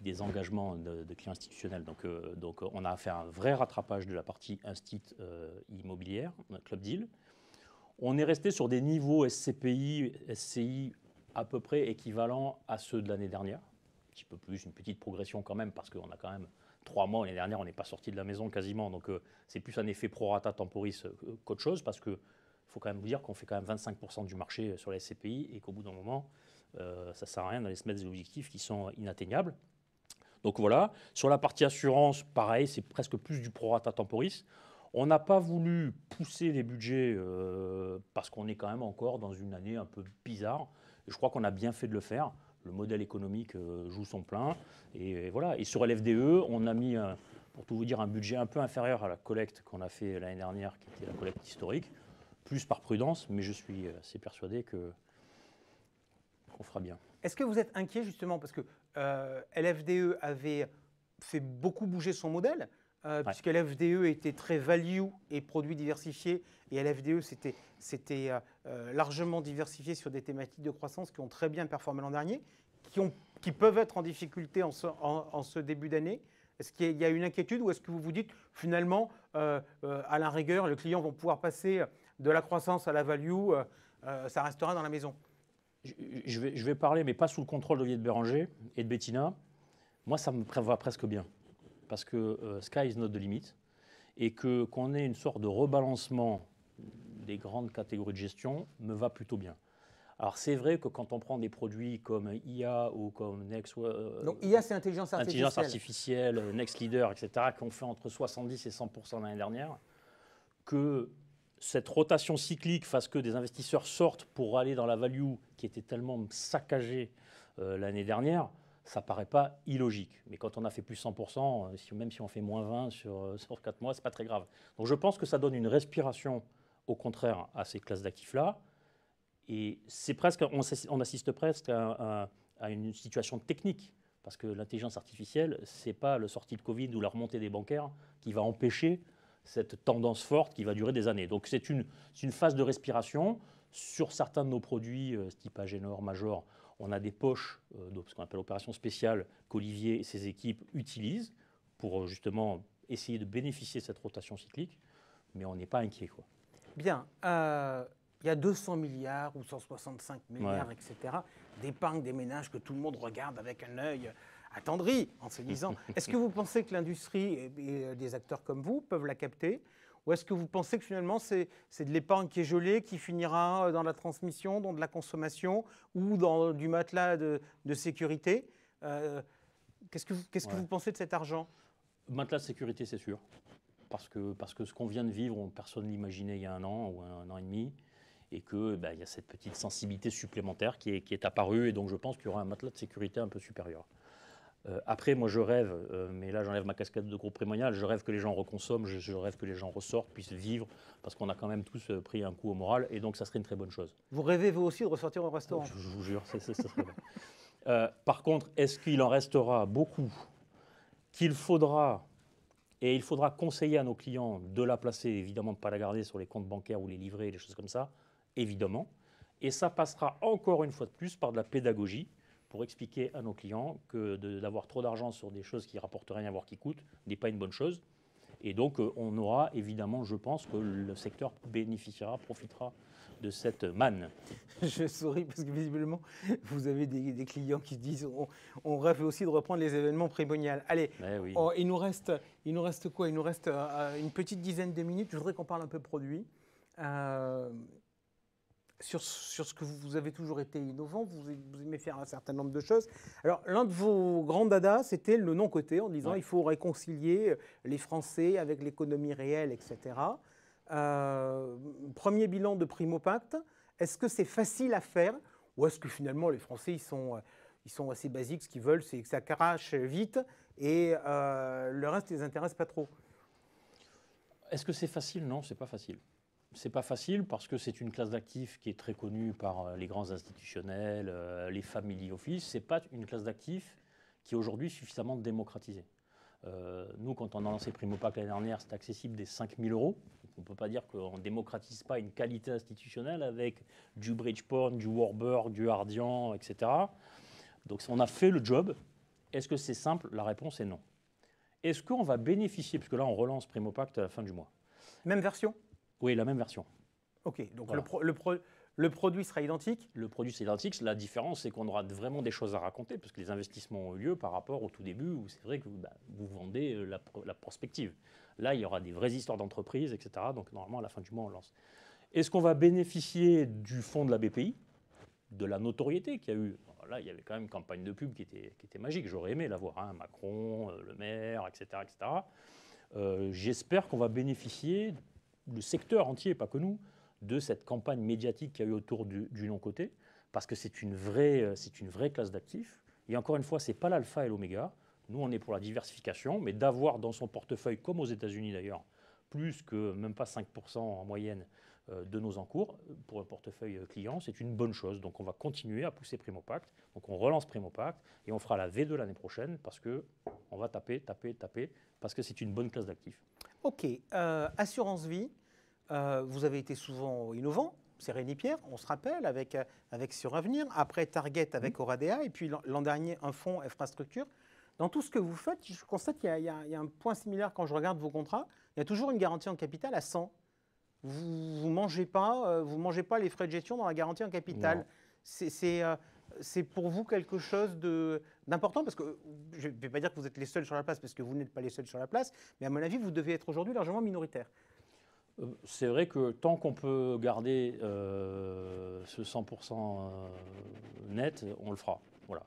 des engagements de clients institutionnels. Donc on a fait un vrai rattrapage de la partie instit immobilière, Club Deal. On est resté sur des niveaux SCPI, SCI à peu près équivalents à ceux de l'année dernière. Un petit peu plus, une petite progression quand même, parce qu'on a quand même 3 mois. L'année dernière, on n'est pas sorti de la maison quasiment. Donc c'est plus un effet prorata temporis qu'autre chose, parce qu'il faut quand même vous dire qu'on fait quand même 25% du marché sur les SCPI et qu'au bout d'un moment, ça ne sert à rien d'aller se mettre des objectifs qui sont inatteignables. Donc voilà. Sur la partie assurance, pareil, c'est presque plus du prorata temporis. On n'a pas voulu pousser les budgets parce qu'on est quand même encore dans une année un peu bizarre. Et je crois qu'on a bien fait de le faire. Le modèle économique joue son plein. Et voilà. Et sur LFDE, on a mis, pour tout vous dire, un budget un peu inférieur à la collecte qu'on a fait l'année dernière, qui était la collecte historique, plus par prudence, mais je suis assez persuadé qu'on fera bien. Est-ce que vous êtes inquiet justement parce que LFDE avait fait beaucoup bouger son modèle, puisque LFDE était très value et produits diversifiés, et LFDE c'était largement diversifié sur des thématiques de croissance qui ont très bien performé l'an dernier, qui peuvent être en difficulté en ce début d'année. Est-ce qu'il y a une inquiétude ou est-ce que vous vous dites finalement, à la rigueur, les clients vont pouvoir passer de la croissance à la value, ça restera dans la maison? Je vais parler, mais pas sous le contrôle d'Olivier de Béranger et de Bettina. Moi, ça me va presque bien. Parce que sky is not the limit. Et qu'on ait une sorte de rebalancement des grandes catégories de gestion me va plutôt bien. Alors, c'est vrai que quand on prend des produits comme IA ou comme Next... Donc, IA, c'est intelligence artificielle, Next Leader, etc., qui ont fait entre 70 et 100% l'année dernière, que cette rotation cyclique fasse que des investisseurs sortent pour aller dans la value qui était tellement saccagée l'année dernière, ça ne paraît pas illogique. Mais quand on a fait plus 100%, même si on fait moins 20 sur 4 mois, ce n'est pas très grave. Donc je pense que ça donne une respiration, au contraire, à ces classes d'actifs-là. Et c'est presque, on assiste presque à une situation technique. Parce que l'intelligence artificielle, ce n'est pas le sortie de Covid ou la remontée des bancaires qui va empêcher cette tendance forte qui va durer des années. Donc c'est une phase de respiration. Sur certains de nos produits, type Agenor, Major, on a des poches de ce qu'on appelle opération spéciale qu'Olivier et ses équipes utilisent pour justement essayer de bénéficier de cette rotation cyclique, mais on n'est pas inquiet, quoi. Bien. Il y a 200 milliards ou 165 milliards, etc., d'épargne des ménages que tout le monde regarde avec un œil attendri en se disant est-ce que vous pensez que l'industrie et des acteurs comme vous peuvent la capter? Ou est-ce que vous pensez que finalement c'est de l'épargne qui est gelée, qui finira dans la transmission, dans de la consommation ou dans du matelas de sécurité? Qu'est-ce que vous pensez de cet argent? Matelas de sécurité, c'est sûr. Parce que ce qu'on vient de vivre, personne ne l'imaginait il y a un an ou un an et demi. Et qu'il y a cette petite sensibilité supplémentaire qui est apparue. Et donc je pense qu'il y aura un matelas de sécurité un peu supérieur. Après, moi je rêve, mais là j'enlève ma casquette de groupe prémonial, je rêve que les gens reconsomment, je rêve que les gens ressortent, puissent vivre, parce qu'on a quand même tous pris un coup au moral, et donc ça serait une très bonne chose. Vous rêvez vous aussi de ressortir au restaurant? Je vous jure, ça serait bien. Par contre, est-ce qu'il en restera beaucoup qu'il faudra, et il faudra conseiller à nos clients de la placer, évidemment de ne pas la garder sur les comptes bancaires ou les livrets, des choses comme ça, évidemment. Et ça passera encore une fois de plus par de la pédagogie, pour expliquer à nos clients que d'avoir trop d'argent sur des choses qui ne rapportent rien, voire qui coûtent, n'est pas une bonne chose. Et donc, on aura évidemment, je pense, que le secteur bénéficiera, profitera de cette manne. Je souris parce que visiblement, vous avez des clients qui disent on rêve aussi de reprendre les événements prémoniales. Allez, oui. il nous reste quoi? Il nous reste une petite dizaine de minutes. Je voudrais qu'on parle un peu produit. Sur ce que vous avez toujours été innovant, vous aimez faire un certain nombre de choses. Alors, l'un de vos grands dadas, c'était le non-coté, en disant il faut réconcilier les Français avec l'économie réelle, etc. Premier bilan de Primopact, est-ce que c'est facile à faire ou est-ce que finalement les Français ils sont assez basiques, ce qu'ils veulent c'est que ça crache vite et le reste ne les intéresse pas trop? Est-ce que c'est facile? Non, c'est pas facile. C'est pas facile parce que c'est une classe d'actifs qui est très connue par les grands institutionnels, les family office. C'est pas une classe d'actifs qui est aujourd'hui suffisamment démocratisée. Nous, quand on a lancé Primopact l'année dernière, c'était accessible des 5 000 €. On ne peut pas dire qu'on ne démocratise pas une qualité institutionnelle avec du Bridgeport, du Warburg, du Ardian, etc. Donc on a fait le job. Est-ce que c'est simple? La réponse est non. Est-ce qu'on va bénéficier, puisque là on relance Primopact à la fin du mois? Même version? Oui, la même version. Ok, donc voilà. Le produit sera identique? Le produit sera identique. La différence, c'est qu'on aura vraiment des choses à raconter, parce que les investissements ont eu lieu par rapport au tout début, où c'est vrai que vous vendez la prospective. Là, il y aura des vraies histoires d'entreprise, etc. Donc normalement, à la fin du mois, on lance. Est-ce qu'on va bénéficier du fonds de la BPI, de la notoriété qu'il y a eu? Là, il y avait quand même une campagne de pub qui était magique. J'aurais aimé la voir, hein, Macron, le maire, etc. J'espère qu'on va bénéficier, le secteur entier, pas que nous, de cette campagne médiatique qu'il y a eu autour du non-coté, parce que c'est une vraie classe d'actifs. Et encore une fois, ce n'est pas l'alpha et l'oméga. Nous, on est pour la diversification, mais d'avoir dans son portefeuille, comme aux États-Unis d'ailleurs, plus que même pas 5% en moyenne de nos encours pour un portefeuille client, c'est une bonne chose. Donc on va continuer à pousser Primopact. Donc on relance Primopact et on fera la V2 l'année prochaine parce qu'on va taper, parce que c'est une bonne classe d'actifs. Ok, assurance vie, vous avez été souvent innovant, c'est Rémi Pierre, on se rappelle, avec Suravenir, après Target avec Oradea, et puis l'an dernier un fonds infrastructure. Dans tout ce que vous faites, je constate qu'il y a un point similaire quand je regarde vos contrats, il y a toujours une garantie en capital à 100. Vous ne mangez pas les frais de gestion dans la garantie en capital. C'est pour vous quelque chose d'important, parce que je ne vais pas dire que vous êtes les seuls sur la place, parce que vous n'êtes pas les seuls sur la place, mais à mon avis, vous devez être aujourd'hui largement minoritaire. C'est vrai que tant qu'on peut garder ce 100% net, on le fera. Voilà.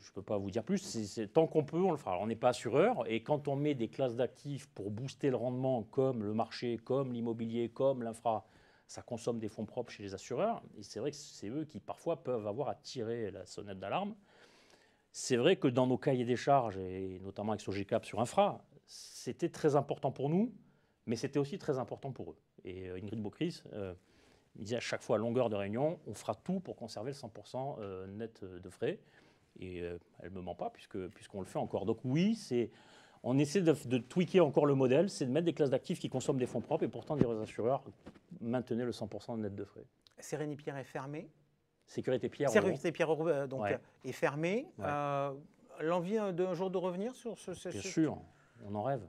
Je ne peux pas vous dire plus. Tant qu'on peut, on le fera. Alors, on n'est pas assureur, et quand on met des classes d'actifs pour booster le rendement, comme le marché, comme l'immobilier, comme l'infra, ça consomme des fonds propres chez les assureurs. Et c'est vrai que c'est eux qui parfois peuvent avoir à tirer la sonnette d'alarme. C'est vrai que dans nos cahiers des charges, et notamment avec Sogecap sur infra, c'était très important pour nous, mais c'était aussi très important pour eux. Et Ingrid Beaucris me disait à chaque fois à longueur de réunion, on fera tout pour conserver le 100% net de frais. Et elle ne me ment pas, puisqu'on le fait encore. Donc oui, On essaie de tweaker encore le modèle, c'est de mettre des classes d'actifs qui consomment des fonds propres et pourtant les assureurs maintenaient le 100% de net de frais. Sérénie Pierre est fermée. Sécurité Pierre, Sécurité Pierre donc, ouais. est fermée. Ouais. L'envie d'un jour de revenir sur ce... Bien sûr, on en rêve.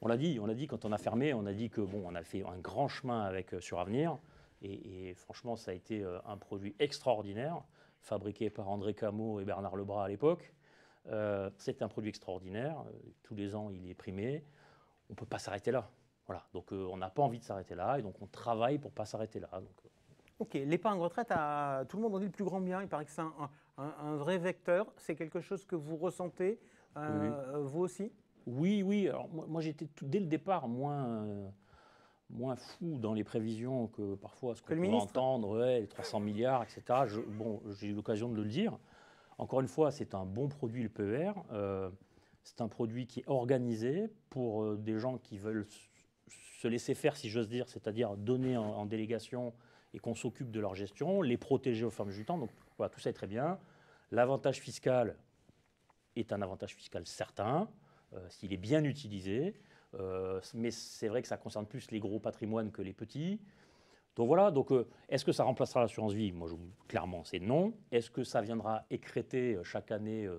On l'a dit quand on a fermé, on a dit que bon, on a fait un grand chemin avec Suravenir et franchement ça a été un produit extraordinaire, fabriqué par André Cameau et Bernard Lebras à l'époque. C'est un produit extraordinaire, tous les ans il est primé, on ne peut pas s'arrêter là. Voilà. Donc on n'a pas envie de s'arrêter là et donc on travaille pour ne pas s'arrêter là. Donc, ok, l'épargne retraite, tout le monde en dit le plus grand bien, il paraît que c'est un vrai vecteur, c'est quelque chose que vous ressentez, oui. vous aussi? Oui. Alors, moi j'étais dès le départ moins fou dans les prévisions que parfois ce qu'on peut entendre, les 300 milliards, etc. J'ai eu l'occasion de le dire. Encore une fois, c'est un bon produit le PER. C'est un produit qui est organisé pour des gens qui veulent se laisser faire, si j'ose dire, c'est-à-dire donner en délégation et qu'on s'occupe de leur gestion, les protéger au fur et à mesure du temps. Donc voilà, tout ça est très bien. L'avantage fiscal est un avantage fiscal certain, s'il est bien utilisé. Mais c'est vrai que ça concerne plus les gros patrimoines que les petits. Donc voilà, est-ce que ça remplacera l'assurance vie? Moi, clairement, c'est non. Est-ce que ça viendra écrêter chaque année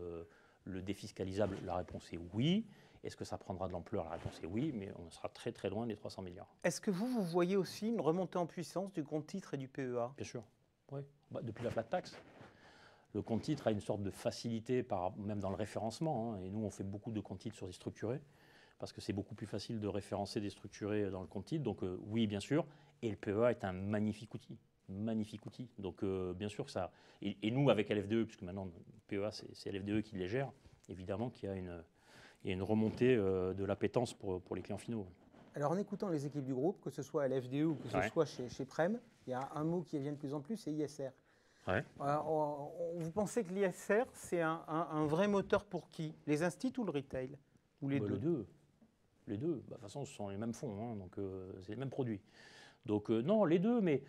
le défiscalisable? La réponse est oui. Est-ce que ça prendra de l'ampleur? La réponse est oui, mais on sera très très loin des 300 milliards. Est-ce que vous voyez aussi une remontée en puissance du compte titre et du PEA? Bien sûr, oui. Depuis la flat tax, le compte titre a une sorte de facilité, même dans le référencement. Et nous, on fait beaucoup de compte titres sur des structurés, parce que c'est beaucoup plus facile de référencer des structurés dans le compte titre. Donc oui, bien sûr. Et le PEA est un magnifique outil. Donc bien sûr que ça... Et nous, avec LFDE, puisque maintenant, le PEA, c'est LFDE qui les gère, évidemment qu'il y a une remontée de l'appétence pour les clients finaux. Alors en écoutant les équipes du groupe, que ce soit à l'FDE ou que ce soit chez Prem, il y a un mot qui revient de plus en plus, c'est ISR. Ouais. Vous pensez que l'ISR, c'est un vrai moteur pour qui? Les instituts ou le retail? Ou les deux? Les deux. De toute façon, ce sont les mêmes fonds, donc c'est les mêmes produits. Donc non, les deux, mais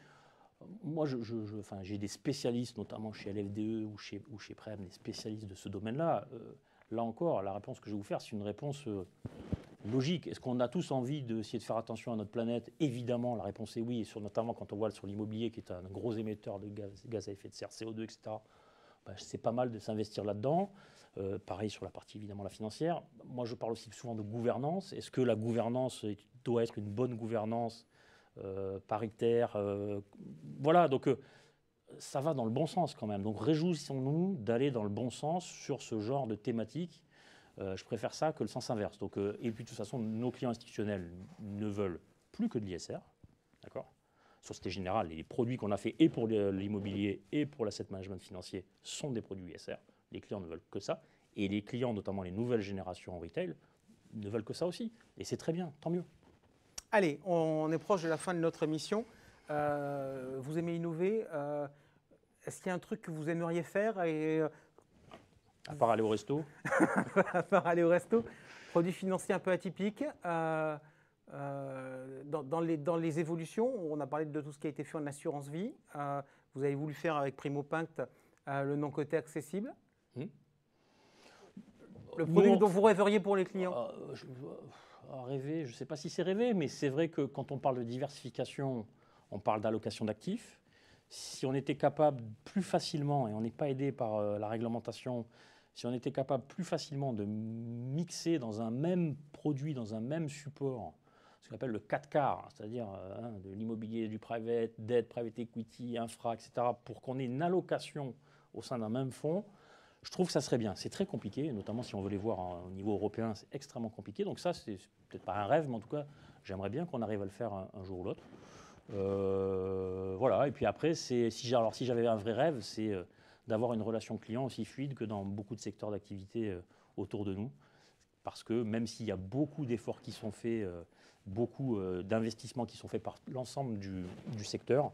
moi, j'ai des spécialistes, notamment chez LFDE ou chez Prem, des spécialistes de ce domaine-là. Là encore, la réponse que je vais vous faire, c'est une réponse logique. Est-ce qu'on a tous envie d'essayer de faire attention à notre planète? Évidemment, la réponse est oui, et notamment quand on voit sur l'immobilier, qui est un gros émetteur de gaz à effet de serre, CO2, etc., c'est pas mal de s'investir là-dedans. Pareil sur la partie, évidemment, la financière. Moi, je parle aussi souvent de gouvernance. Est-ce que la gouvernance doit être une bonne gouvernance paritaire? Voilà, donc ça va dans le bon sens quand même. Donc réjouissons-nous d'aller dans le bon sens sur ce genre de thématique. Je préfère ça que le sens inverse. Donc, et puis de toute façon, nos clients institutionnels ne veulent plus que de l'ISR. D'accord ? Société Générale, les produits qu'on a fait et pour l'immobilier et pour l'asset management financier sont des produits ISR. Les clients ne veulent que ça. Et les clients, notamment les nouvelles générations en retail, ne veulent que ça aussi. Et c'est très bien, tant mieux. Allez, on est proche de la fin de notre émission. Vous aimez innover. Est-ce qu'il y a un truc que vous aimeriez faire à part aller au resto. À part aller au resto. Produit financier un peu atypique. Dans les évolutions, on a parlé de tout ce qui a été fait en assurance vie. Vous avez voulu faire avec Primopact le non-coté accessible. Le produit dont vous rêveriez pour les clients. Rêver, je ne sais pas si c'est rêver, mais c'est vrai que quand on parle de diversification, on parle d'allocation d'actifs. Si on était capable plus facilement, et on n'est pas aidé par la réglementation, si on était capable plus facilement de mixer dans un même produit, dans un même support, ce qu'on appelle le 4 quarts, c'est-à-dire de l'immobilier, du private, dette, private equity, infra, etc., pour qu'on ait une allocation au sein d'un même fonds, je trouve que ça serait bien. C'est très compliqué, notamment si on veut les voir au niveau européen, c'est extrêmement compliqué. Donc ça, c'est peut-être pas un rêve, mais en tout cas, j'aimerais bien qu'on arrive à le faire un jour ou l'autre. Voilà, et puis après, si j'avais un vrai rêve, c'est d'avoir une relation client aussi fluide que dans beaucoup de secteurs d'activité autour de nous. Parce que même s'il y a beaucoup d'efforts qui sont faits, beaucoup d'investissements qui sont faits par l'ensemble du secteur,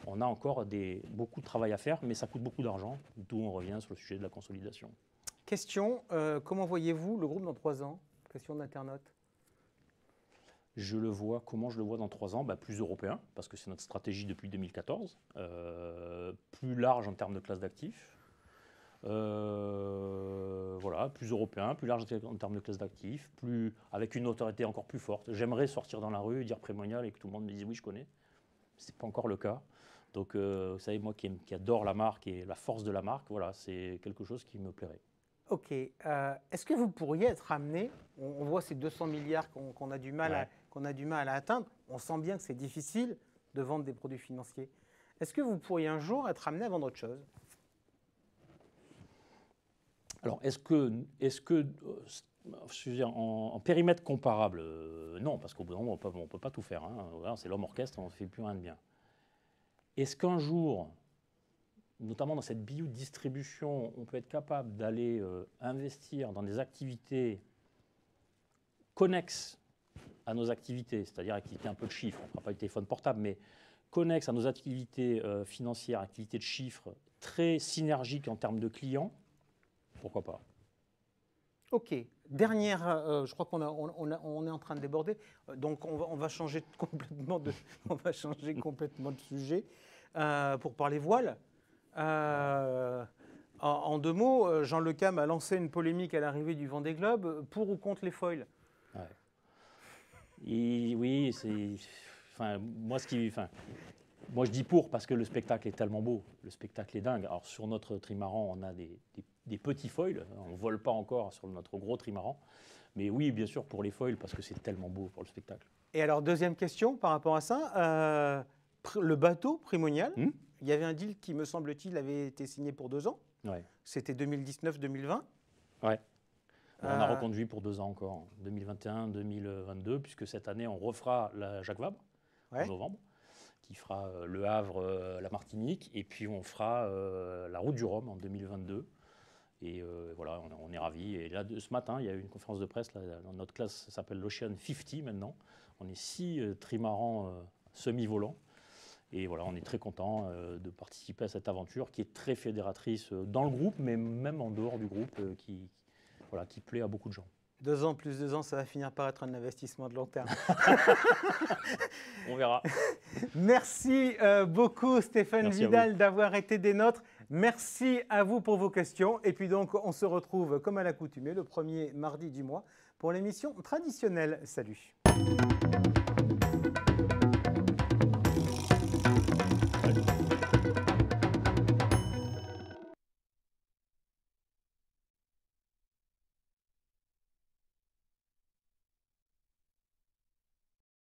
on a encore beaucoup de travail à faire, mais ça coûte beaucoup d'argent, d'où on revient sur le sujet de la consolidation. Question, comment voyez-vous le groupe dans 3 ans? Question d'internaute. Comment je le vois dans 3 ans? Plus européen, parce que c'est notre stratégie depuis 2014, plus large en termes de classe d'actifs, Voilà, plus européen, plus large en termes de classe d'actifs, avec une autorité encore plus forte. J'aimerais sortir dans la rue, dire Primonial et que tout le monde me dise oui, je connais. Ce n'est pas encore le cas. Donc, vous savez, moi qui adore la marque et la force de la marque, voilà, c'est quelque chose qui me plairait. Ok. Est-ce que vous pourriez être amené, on voit ces 200 milliards qu'on a du mal à atteindre, on sent bien que c'est difficile de vendre des produits financiers. Est-ce que vous pourriez un jour être amené à vendre autre chose? Alors, est-ce que je veux dire, en périmètre comparable, non, parce qu'au bout d'un moment, on ne peut pas tout faire. Hein. Voilà, c'est l'homme orchestre, on ne fait plus rien de bien. Est-ce qu'un jour, notamment dans cette biodistribution, on peut être capable d'aller investir dans des activités connexes à nos activités, c'est-à-dire activités un peu de chiffres, on ne fera pas du téléphone portable, mais connexes à nos activités financières, activités de chiffres, très synergiques en termes de clients, pourquoi pas? Ok. Dernière, je crois qu'on est en train de déborder, donc on va changer complètement de sujet pour parler voile. En 2 mots, Jean Le Cam a lancé une polémique à l'arrivée du Vendée Globe pour ou contre les foils. Ouais. Oui, c'est. Moi, je dis pour parce que le spectacle est tellement beau, le spectacle est dingue. Alors sur notre trimaran, on a des petits foils, on ne vole pas encore sur notre gros trimaran, mais oui, bien sûr pour les foils parce que c'est tellement beau pour le spectacle. Et alors deuxième question par rapport à ça, le bateau Primonial, il y avait un deal qui me semble-t-il avait été signé pour 2 ans. Ouais. C'était 2019-2020. Ouais. On a reconduit pour 2 ans encore, 2021-2022, puisque cette année on refera la Jacques Vabre en novembre, qui fera Le Havre, la Martinique, et puis on fera la Route du Rhum en 2022. Et voilà, on est ravis. Et là, ce matin, il y a eu une conférence de presse. Là, notre classe s'appelle l'Ocean 50 maintenant. On est 6 trimarans semi-volants. Et voilà, on est très content de participer à cette aventure qui est très fédératrice dans le groupe, mais même en dehors du groupe, qui plaît à beaucoup de gens. 2 ans plus 2 ans, ça va finir par être un investissement de long terme. On verra. Merci beaucoup Stéphane Vidal d'avoir été des nôtres. Merci à vous pour vos questions. Et puis donc, on se retrouve comme à l'accoutumée le premier mardi du mois pour l'émission traditionnelle. Salut.